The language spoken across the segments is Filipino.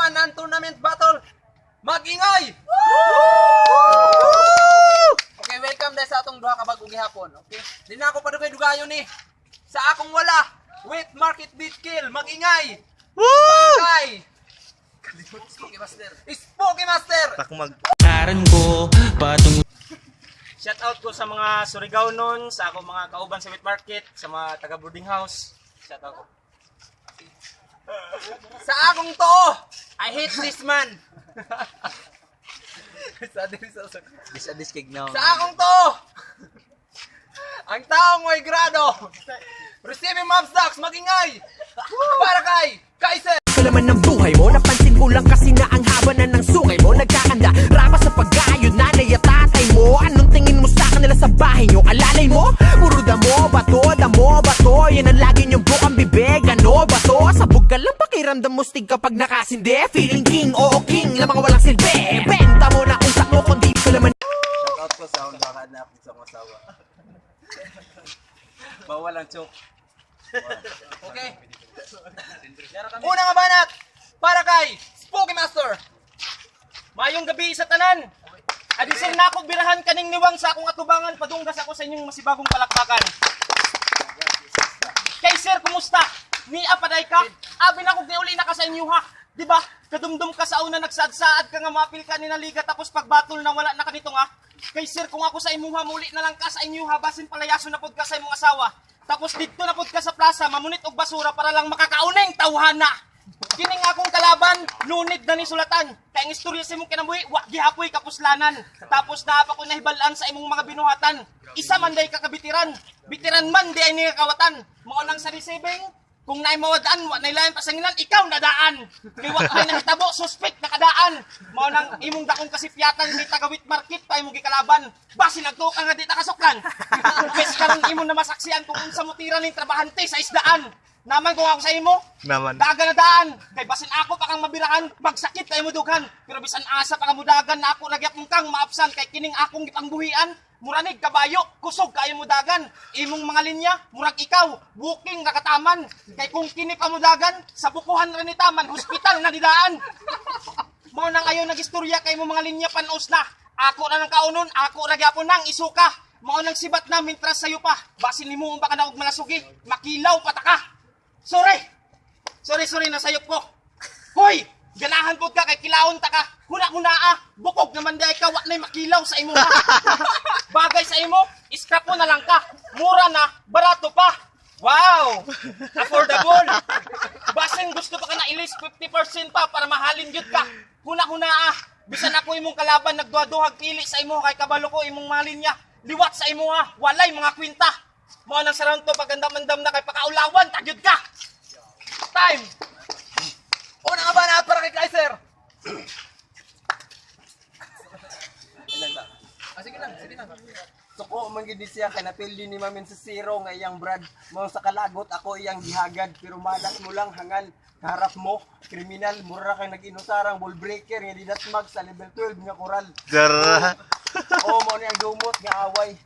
1 non-tournament battle. Mag-ingay! Okay, welcome dahil sa atong duha ka bag-o gihapon. Okay? Di na ako padugay dugayon ni. Sa akong wala, wait, market beat kill, mag-ingay! Mag-ingay! Spooky Master! Spooky Master! Karan ko patung Shout out ko sa mga Surigao nun, sa ako mga kauban sa wet market, sa mga taga boarding house. Shout out ko. Sa akong to, I hate this man. Sa akong to, ang taong may grado, receiving mob stocks, magingay. Para kay Kaiser. Kalaman ng buhay mo, napansin ko lang kasi na ang haba na ng sungay mo. Nagkakanda, rama sa pag-ayod, nanay at tatay mo. Anong tingin mo sa kanila sa bahay nyo? Alalay mo? Puro damo, bato, yan ang lagi nyong bukang bibig. Ano ba to? Sabog ka lang, pakiramdam mo stig kapag nakasindi. Feeling king, oo king, na mga walang silbi. Benta mo na kung sakmo, kundi kalaman. Shoutout ko sa akong baka na akong isang asawa. Bawal ang chok. Okay. Una nga banat, para kay Spooky Master. Mayong gabi sa tanan. Adisir na ako birahan kaning niwang sa akong atubangan, padunggas ako sa inyong masibagong palakpakan. Kay sir, kumusta? Nia paday ka? Abi na kog niuli na ka sa inyo ha. Di ba? Kadumdum ka sa una nagsaad-saad ka nga mapil ka ni na liga tapos pagbatol na wala na kanito nga. Kay sir, kung ako sa imuha muli na lang ka sa inyo ha, basin palayaso na pod ka sa imong asawa. Tapos dito na pod ka sa plaza, mamunit og basura para lang makakauneng tawhana. Kining akong kalaban, lunid na ni sulatan. Kaya ang istorya sa imong kinabuhi, wa gihapoy kapuslanan. Tapos na pa ko nahibalaan sa imong mga binuhatan. Isa man day kakabitiran, bitiran man di ay ningakawatan. Mao nang sa receiving, kung naay mawadaan, wa nay lain pasanginan, ikaw nadaan. Kay wa may nahitabo, suspect nakadaan. Mao nang imong dakong kasipyatan di tagawit market pa imong gikalaban. Basi nagtuka nga di ta kasuklan. Bes karon imong na masaksihan kung unsa mo tira ning trabahante sa isdaan. Naman kung ako sa imo, dagan na daan. Kay basin ako pa kang mabirahan, magsakit kay mo dughan. Pero bisan asa pa ka mudagan na ako nagyap mong kang maapsan kay kining akong gipangbuhian. Muranig kabayo, kusog kayo mudagan. Imong mga linya, murag ikaw, booking kakataman. Kay kung kini pamudagan, sa bukuhan rin ni taman, hospital na didaan. Mao nang ayo nagistorya kay mo mga linya panos na. Ako na nang kaunon, ako ra gyapon nang isuka. Mao nang sibat na mintras sayo pa. Basin nimo pa ka na og malasugi, makilaw pataka. Sorry, nasayop ko. Hoy, ganahan po ka kay kilawon ta ka. Huna-huna bukog naman di ka, wak na'y makilaw sa imo ha. Bagay sa imo, scrap mo na lang ka. Mura na, barato pa. Wow, affordable. Basin gusto pa ka na ilis 50% pa para mahalin yun ka. Huna-huna bisan ako imong kalaban nagduha-duhag pili sa imo kay kabalo ko imong malin niya. Liwat sa imo ha, walay mga kwinta. Mao nang sarang to pagandam-andam na kay pakaulawan, tagyod ka. Time. Una nga banat, para kay Kaiser. Sige lang. Suko man gid siya kay napildi ni Mamin sa zero nga iyang brad. Mao sa kalagot ako iyang gihagad pero malas mo lang hangan harap mo kriminal mura kay nag-inusarang ball breaker nga dinatmag sa level 12 nga koral. Dara. Mo ni ang dumot nga away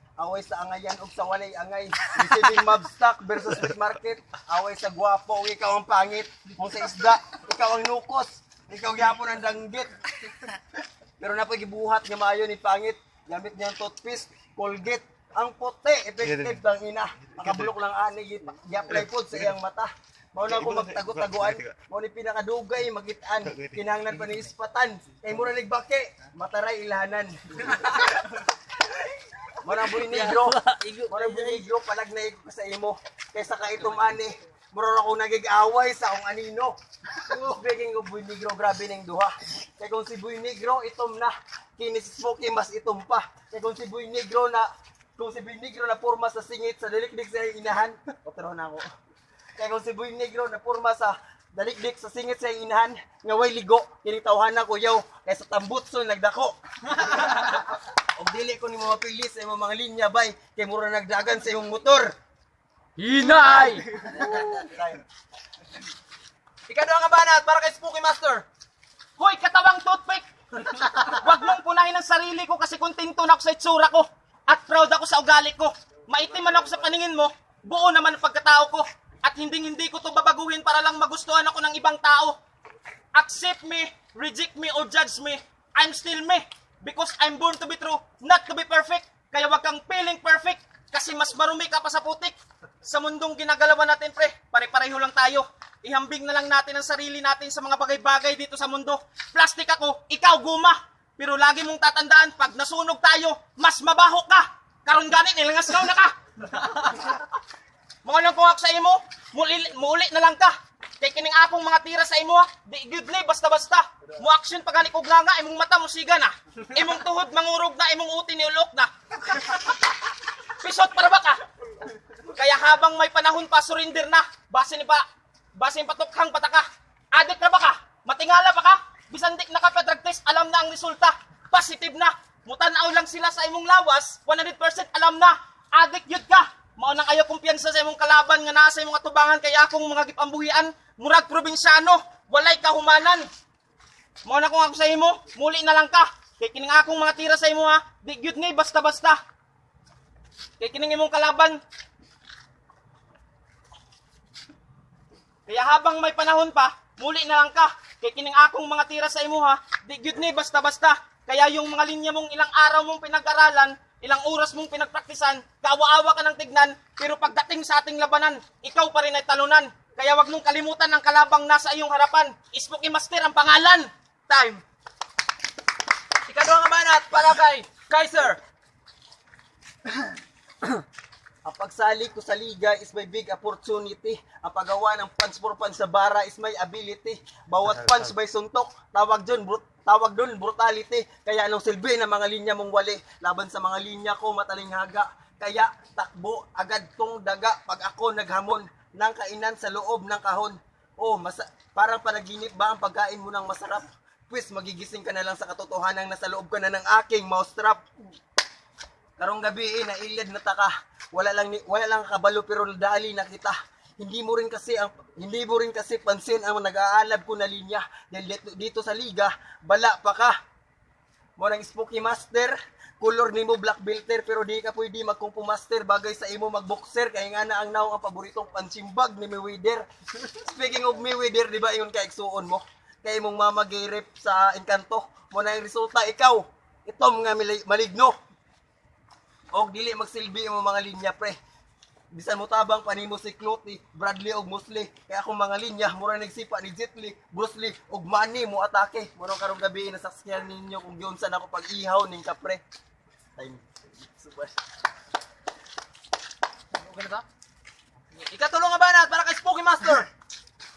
sa angayan ug sa walay angay. Receiving mob stock versus wet market. Away sa gwapo, ikaw ang pangit. Kung sa isda, ikaw ang nukos. Ikaw gyapon ang danggit. Pero napoy gibuhat nga maayo ni pangit. Gamit niya ang toothpaste, Colgate. Ang puti, effective bang ina. Makabulok lang ani gi-apply pod sa iyang mata. Mao na ko magtago-taguan. Mao ni pinakadugay magitan. Kinahanglan pa ni ispatan. Kay mura nagbake, mataray ilahanan. Marang buhay negro, palag na iko sa imo. Kaysa ka itong ani, mura ako nagig-away sa akong anino. Speaking of buhay negro, grabe ning duha. Kaya kung si buhay negro, itom na. Kini si Smokey, mas itom pa. Kaya kung si buhay negro na porma sa singit, sa dalikdik sa inahan, otro na ako. Kaya kung si buhay negro na porma sa dalikdik sa singit sa inahan, nga way ligo, kinitawhan na ko yaw, kaysa tambutson nagdako. Og dili ko ni mga pili sa imong mga linya bay kay mura nagdagan sa imong motor. Hinay! Ikado nga banat, para kay Spooky Master. Hoy, katawang toothpick. Huwag mong punahin ang sarili ko kasi kontento na ako sa itsura ko. At proud ako sa ugali ko. Maitim man ako sa paningin mo, buo naman ang pagkatao ko. At hindi ko to babaguhin para lang magustuhan ako ng ibang tao. Accept me, reject me, or judge me, I'm still me. Because I'm born to be true, not to be perfect. Kaya wag kang feeling perfect kasi mas marumi ka pa sa putik. Sa mundong ginagalawan natin, pre, pare-pareho lang tayo. Ihambing na lang natin ang sarili natin sa mga bagay-bagay dito sa mundo. Plastic ako, ikaw guma. Pero lagi mong tatandaan, pag nasunog tayo, mas mabaho ka. Karon ganit, nilangasgaw na ka. Mga lang kung ako sa imo, muli na lang ka. Kay kining akong mga tira sa imo, di gudlay basta-basta. Mo action pagalikog nga nga, imong mata mo siga na. Imong tuhod mangurog na, imong uti niulok na. Pisot para ba ka? Kaya habang may panahon pa, surrender na. Basin patukhang pataka. Adik na ba ka? Matingala pa ka? Bisan dik nakapa-drug test, alam na ang resulta. Positive na. Mutanaw lang sila sa imong lawas, 100% alam na. Adik yun ka. Maunang ayaw kumpiyansa sa imong kalaban nga nasa imong atubangan kaya akong mga gipambuhian, murag probinsyano, walay kahumanan. Mauna kung ako sa imo, muli na lang ka. Kay kining akong mga tira sa imo ha, di gyud ni basta-basta. Kay kining imong kalaban. Kaya habang may panahon pa, muli na lang ka. Kay kining akong mga tira sa imo ha, di gyud ni basta-basta. Kaya yung mga linya mong ilang araw mong pinag-aralan, ilang oras mong pinagpraktisan, kaawa-awa ka ng tignan, pero pagdating sa ating labanan, ikaw pa rin ay talunan. Kaya wag mong kalimutan ang kalabang nasa iyong harapan. Spooky Master ang pangalan. Time. Ikadwa nga banat para kay Kaiser. Ang pagsali ko sa liga is may big opportunity. Ang paggawa ng punch for punch sa bara is may ability. Bawat punch may suntok, tawag doon brutality. Kaya anong silbi ng mga linya mong wali? Laban sa mga linya ko matalinghaga. Kaya takbo agad tong daga pag ako naghamon ng kainan sa loob ng kahon. Oh, parang panaginip ba ang pagkain mo ng masarap? Pues magigising ka na lang sa katotohanan na sa loob ka na ng aking mousetrap. Karong gabi na ilid na taka. Wala lang kabalo pero dali na kita. Hindi mo rin kasi pansin ang nag-aalab ko na linya. Dahil dito sa liga, bala pa ka. Mo nang Spooky Master, color nimo black belter pero di ka pwede magkungpo master bagay sa imo magboxer kay nga na ang naong ang paboritong punching bag ni Mayweather. Speaking of Mayweather, di ba iyon ka igsuon mo? Kay mong mamagirip sa Encanto, mo na ang resulta ikaw. Itom nga maligno. Og dili magsilbi ang mga linya pre. Bisan mo tabang panimo si Cloty, Bradley og Mosley. Kaya akong mga linya mura nagsipa ni Jet Li, Bruce Lee og Manny mo atake. Mura karong gabi nasaksihan ninyo kung giunsan ako pag-ihaw ning kapre. Time. Super. Ikatulong nga banat para kay Spooky Master.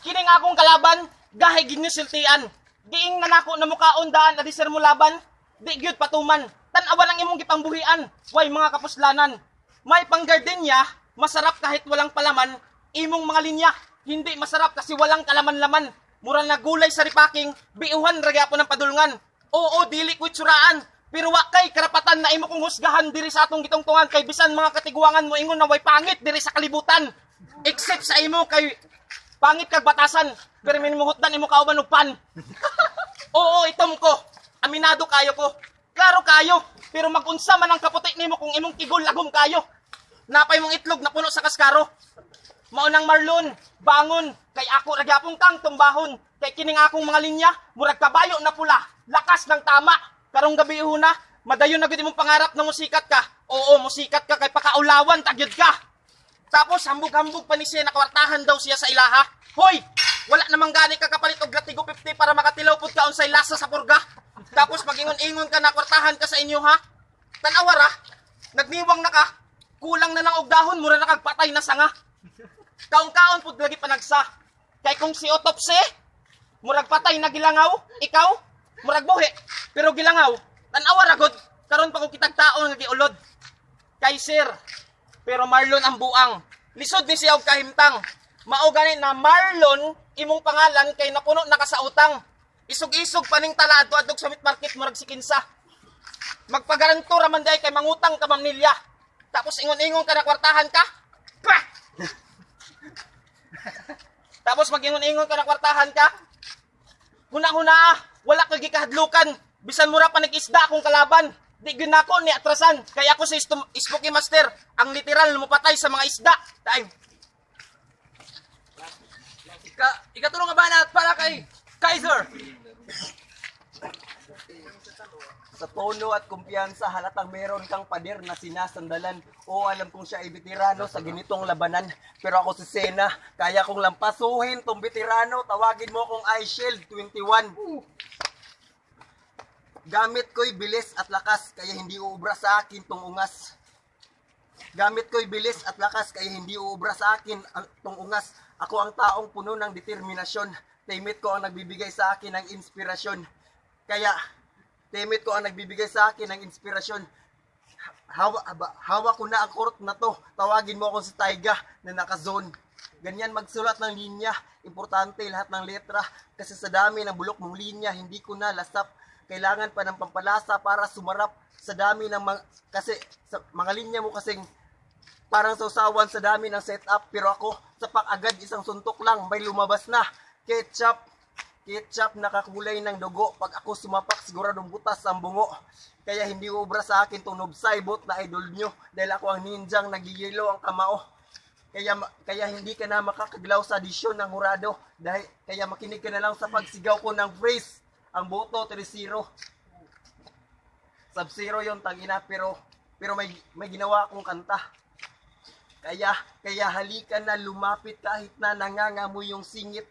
Kining akong kalaban, gahay ginusultian. Diing nanako na mukaon daan na diser mo laban, di gyud patuman. Tan-awa lang imong gipambuhian, way mga kapuslanan. May panggardenya, masarap kahit walang palaman. Imong mga linya, hindi masarap kasi walang kalaman-laman. Mura na gulay sa ripaking, biuhan ragyapon ng padulngan. Oo, dili ko itsuraan, pero wakay karapatan na imo kong husgahan diri sa atong gitungtungan kay bisan mga katiguangan mo ingon na way pangit diri sa kalibutan. Except sa imo kay pangit kag batasan, pero minumuhutdan imo kauban og pan. Oo, itom ko. Aminado kayo ko. Klaro kayo, pero magunsa man ang kaputi nimo kung imong kigol lagom kayo. Napay mong itlog na puno sa kaskaro. Maunang Marlon, bangon, kay ako ragyapong kang tumbahon. Kay kining akong mga linya, murag kabayo na pula, lakas ng tama. Karong gabi na, madayon na gud imong pangarap na musikat ka. Oo, musikat ka kay pakaulawan tagyod ka. Tapos hambog-hambog pa ni siya nakwartahan daw siya sa ilaha. Hoy, wala namang gani ka kapalit og latigo 50 para makatilaw pud ka unsay lasa sa purga. Tapos magingon-ingon ka na kwartahan ka sa inyo ha. Tanawara, nagniwang na ka. Kulang na lang og dahon, mura na kagpatay na sanga. Kaon-kaon pud lagi panagsa. Kay kung si autopsy, murag patay na gilangaw, ikaw, murag buhi, pero gilangaw. Tanawara gud, karon pa ko kitag taon nga giulod. Kay sir, pero Marlon ang buang. Lisod ni siya og kahimtang. Mao gani na Marlon imong pangalan kay napuno na ka sa utang. Isog-isog paning tala adto sa meat market murag si kinsa. Magpagaranto ra man day kay mangutang ka mamnilya. Tapos ingon-ingon ka na kwartahan ka. Pah! Tapos magingon-ingon ka na kwartahan ka. Huna-huna, wala kay gikahadlukan. Bisan mura pa nag-isda akong kalaban. Di gyud nako ni atrasan. Kaya ako si Spooky Master, ang literal lumupatay sa mga isda. Time. Ikatulong nga banat para kay Kaiser! Sa tono at kumpiyansa, halatang meron kang pader na sinasandalan. O alam kong siya ay veterano sa ganitong labanan. Pero ako si Sena, kaya kong lampasuhin tong veterano. Tawagin mo akong iShield 21. Gamit ko'y bilis at lakas, kaya hindi uubra sa akin tong ungas. Gamit ko'y bilis at lakas, kaya hindi uubra sa akin tong ungas. Ako ang taong puno ng determinasyon. Teammate ko ang nagbibigay sa akin ng inspirasyon. Kaya, teammate ko ang nagbibigay sa akin ng inspirasyon. Hawak ko na ang court na to. Tawagin mo ako si Taiga na naka-zone. Ganyan magsulat ng linya. Importante lahat ng letra. Kasi sa dami ng bulok mong linya, hindi ko na lasap. Kailangan pa ng pampalasa para sumarap sa dami ng kasi sa mga linya mo kasing parang sausawan sa dami ng setup. Pero ako, sapak agad isang suntok lang, may lumabas na. Ketchup nakakulay ng dugo. Pag ako sumapak, siguradong butas ang bungo. Kaya hindi ubra sa akin itong Nobsaibot na idol nyo. Dahil ako ang ninjang nagigilo ang kamao. Kaya hindi ka na makakaglaw sa disyon ng hurado. Kaya makinig ka na lang sa pagsigaw ko ng phrase. Ang boto 3-0. Sub-0 yung tangina, pero may ginawa akong kanta. Kaya halika na, lumapit kahit na nangangamoy yung singit.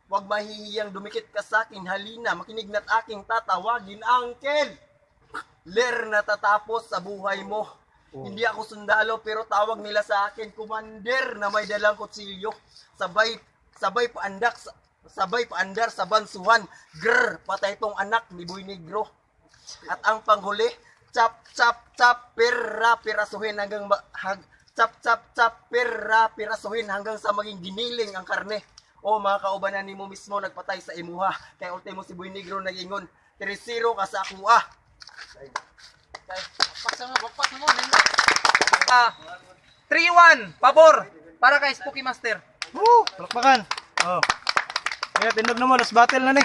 Huwag mahihiyang dumikit ka sa akin, halina, makinig na't aking tatawagin, Uncle! Ler na tatapos sa buhay mo. Hindi ako sundalo, pero tawag nila sa akin, Commander na may dalang kutsilyo. Sabay paandar sa bansuhan. Grr, patay tong anak ni Boy Negro. At ang panghuli, chap, pirasuhin hanggang pirasuhin hanggang sa maging giniling ang karne. O mga kaubanan ni mo mismo nagpatay sa imuha. Kaya ultimo si Boy Negro nag-ingon, 3-0 ka sa akuha. Bakpak mo. 3-1, pabor, para kay Spooky Master. Woo! Palakpakan! Oh. Kaya tindog na mo, last battle na ni.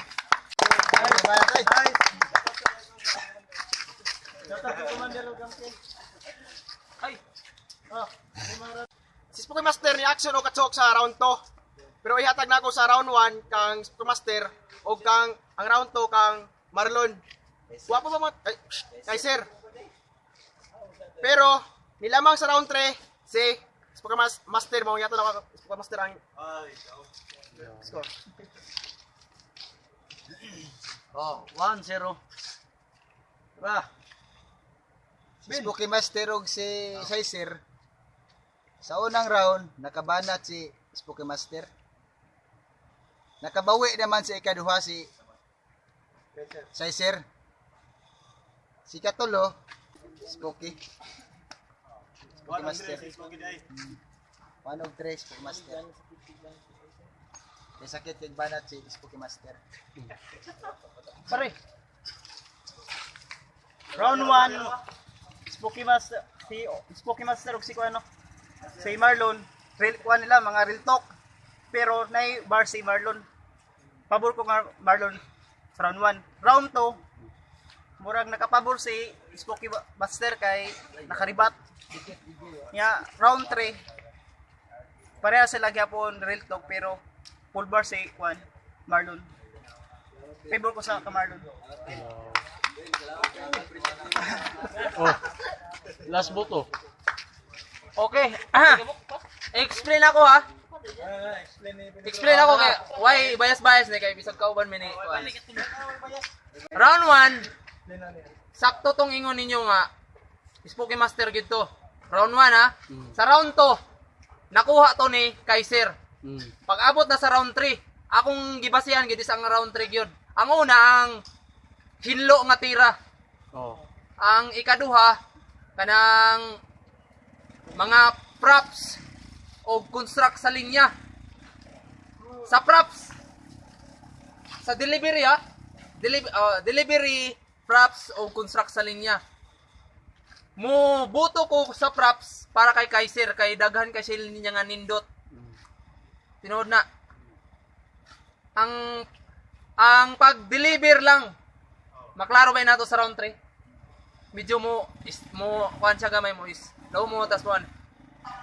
Si Spooky Master ni action o katsok sa round 2. Pero ihatag na ako sa round 1 kang Spooky Master o kang ang round 2 kang Marlon. Wapo ba mo? Kaiser. Pero nilamang sa round 3 si Spooky Master mo yato na ako Spooky Master ang score. Oh, 1-0. Diba? Si Spooky Master og si Kaiser. Sa unang round, nakabanat si Spooky Master. Nakabawi naman si ikaduha si Kaiser. Si katulo, Spooky. Spooky Master. 1 og 3, Spooky Master. Kaya sakit kay banat si Spooky Master. Pare, Round 1 Spooky Master og si kuano si Marlon real kuan nila mga real talk pero nay bar si Marlon pabor ko nga Marlon sa round 1. Round 2 murag nakapabor si Spooky Master kay nakaribat nya round 3 pareha sila gyapon real talk pero full bar si kuan Marlon favor ko sa Marlon. Last boto. okay. Explain ako ha. Explain ako kay why bias ni kay bisag kauban mi ni. Round 1. Sakto tong ingon ninyo nga Spooky Master gid to. Round 1 ha. Sa round 2 nakuha to ni Kaiser. Pag abot na sa round 3, akong gibasihan gid isang round 3 gyud. Ang una ang hinlo nga tira. Oh. Ang ikaduha kanang mga props o construct sa linya. Sa props sa delivery ha. Delivery props o construct sa linya. Mo buto ko sa props para kay Kaiser kay daghan kay sila niya nga nindot. Tinood na. Ang pag-deliver lang. Maklaro ba nato sa round 3? Medyo mo kuan siya gamay mo is. Daw mo tas kuan.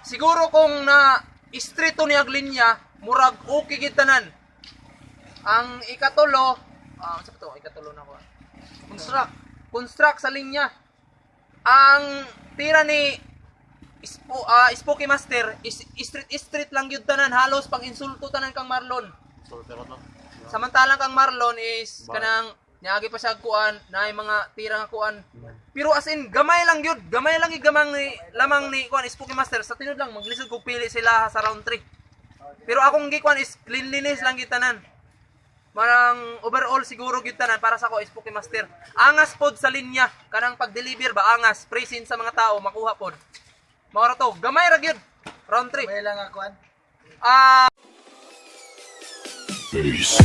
Siguro kung na istrito ni ag linya, murag okay gid tanan. Ang ikatulo, sa to, ikatulo na ko. Construct sa linya. Ang tira ni Spooky Master is street lang yun tanan, halos pang insulto tanan kang Marlon. Soltero to. Samantalang kang Marlon is kanang niagi pa siya kuan na mga tira nga kuan. Pero as in gamay lang yun, gamay lang igamang ni lamang ni kuan Spooky Master sa tinud lang maglisod kog pili sila sa round 3. Pero akong gikuan is cleanliness lang gitanan. Marang overall siguro gyud tanan para sa ko Spooky Master. Angas pod sa linya kanang pag-deliver ba angas, present sa mga tao makuha pod. Mao ra to, gamay ra gyud. Round 3. May lang ako. Peace.